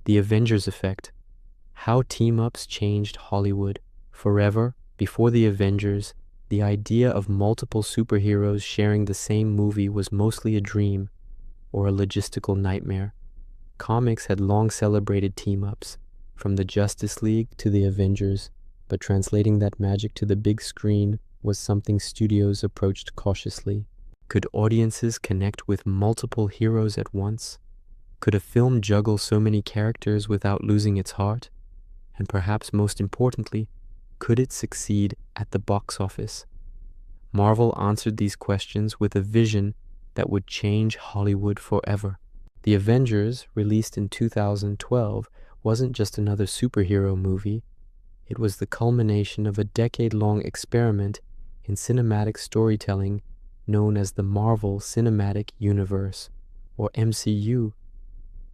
The Avengers effect. How team-ups changed Hollywood. Forever, before the Avengers, the idea of multiple superheroes sharing the same movie was mostly a dream or a logistical nightmare. Comics had long celebrated team-ups, from the Justice League to the Avengers, but translating that magic to the big screen was something studios approached cautiously. Could audiences connect with multiple heroes at once? Could a film juggle so many characters without losing its heart? And perhaps most importantly, could it succeed at the box office? Marvel answered these questions with a vision that would change Hollywood forever. The Avengers, released in 2012, wasn't just another superhero movie. It was the culmination of a decade-long experiment in cinematic storytelling known as the Marvel Cinematic Universe, or MCU.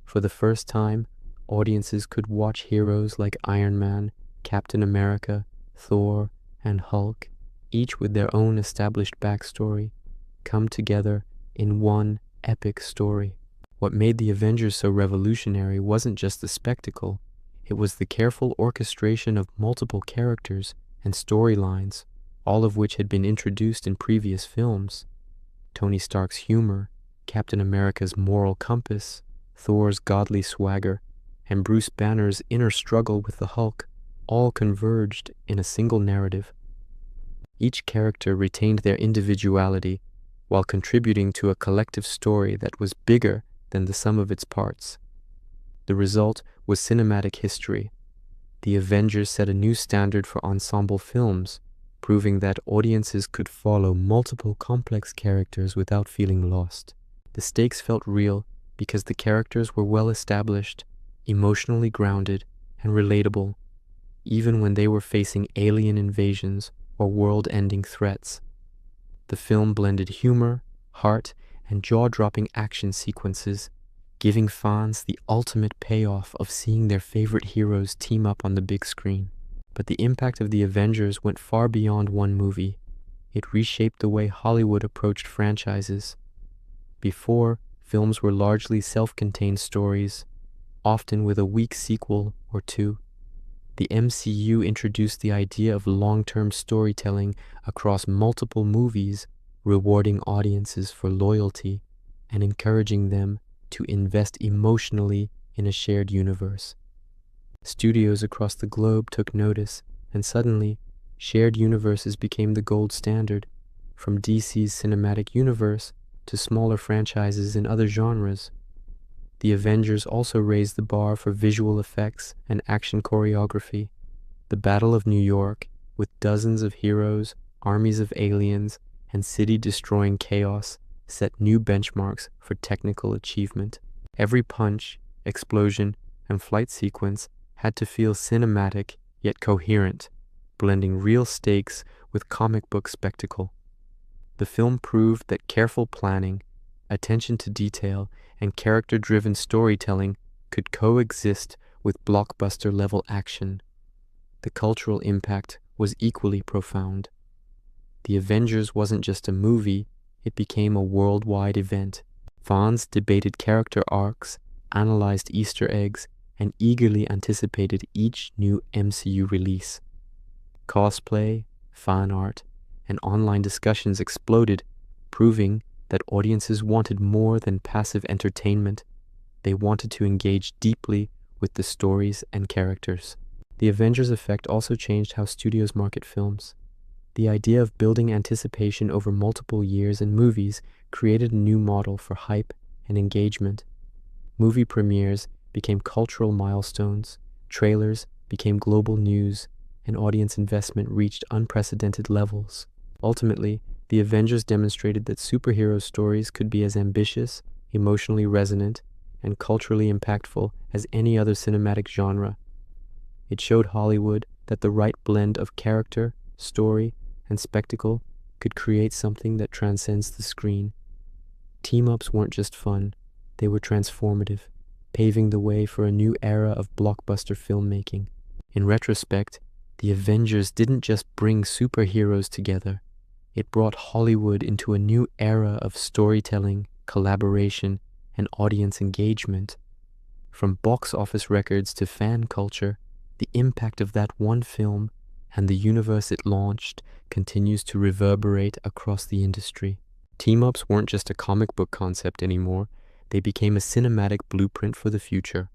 For the first time, audiences could watch heroes like Iron Man, Captain America, Thor, and Hulk, each with their own established backstory, come together in one epic story. What made the Avengers so revolutionary wasn't just the spectacle, it was the careful orchestration of multiple characters and storylines, all of which had been introduced in previous films. Tony Stark's humor, Captain America's moral compass, Thor's godly swagger, and Bruce Banner's inner struggle with the Hulk all converged in a single narrative. Each character retained their individuality while contributing to a collective story that was bigger than the sum of its parts. The result was cinematic history. The Avengers set a new standard for ensemble films, proving that audiences could follow multiple complex characters without feeling lost. The stakes felt real because the characters were well established, emotionally grounded, and relatable, even when they were facing alien invasions or world-ending threats. The film blended humor, heart, and jaw-dropping action sequences, giving fans the ultimate payoff of seeing their favorite heroes team up on the big screen. But the impact of the Avengers went far beyond one movie. It reshaped the way Hollywood approached franchises. Before, films were largely self-contained stories, often with a weak sequel or two. The MCU introduced the idea of long-term storytelling across multiple movies, rewarding audiences for loyalty and encouraging them to invest emotionally in a shared universe. Studios across the globe took notice, and suddenly, shared universes became the gold standard, from DC's cinematic universe to smaller franchises in other genres. The Avengers also raised the bar for visual effects and action choreography. The Battle of New York, with dozens of heroes, armies of aliens, and city-destroying chaos, set new benchmarks for technical achievement. Every punch, explosion, and flight sequence had to feel cinematic yet coherent, blending real stakes with comic book spectacle. The film proved that careful planning, attention to detail, and character-driven storytelling could coexist with blockbuster-level action. The cultural impact was equally profound. The Avengers wasn't just a movie, it became a worldwide event. Fans debated character arcs, analyzed Easter eggs, and eagerly anticipated each new MCU release. Cosplay, fan art, and online discussions exploded, proving that audiences wanted more than passive entertainment. They wanted to engage deeply with the stories and characters. The Avengers effect also changed how studios market films. The idea of building anticipation over multiple years in movies created a new model for hype and engagement. Movie premieres became cultural milestones, trailers became global news, and audience investment reached unprecedented levels. Ultimately, the Avengers demonstrated that superhero stories could be as ambitious, emotionally resonant, and culturally impactful as any other cinematic genre. It showed Hollywood that the right blend of character, story, and spectacle could create something that transcends the screen. Team-ups weren't just fun, they were transformative, paving the way for a new era of blockbuster filmmaking. In retrospect, the Avengers didn't just bring superheroes together, it brought Hollywood into a new era of storytelling, collaboration, and audience engagement. From box office records to fan culture, the impact of that one film and the universe it launched continues to reverberate across the industry. Team-ups weren't just a comic book concept anymore, they became a cinematic blueprint for the future.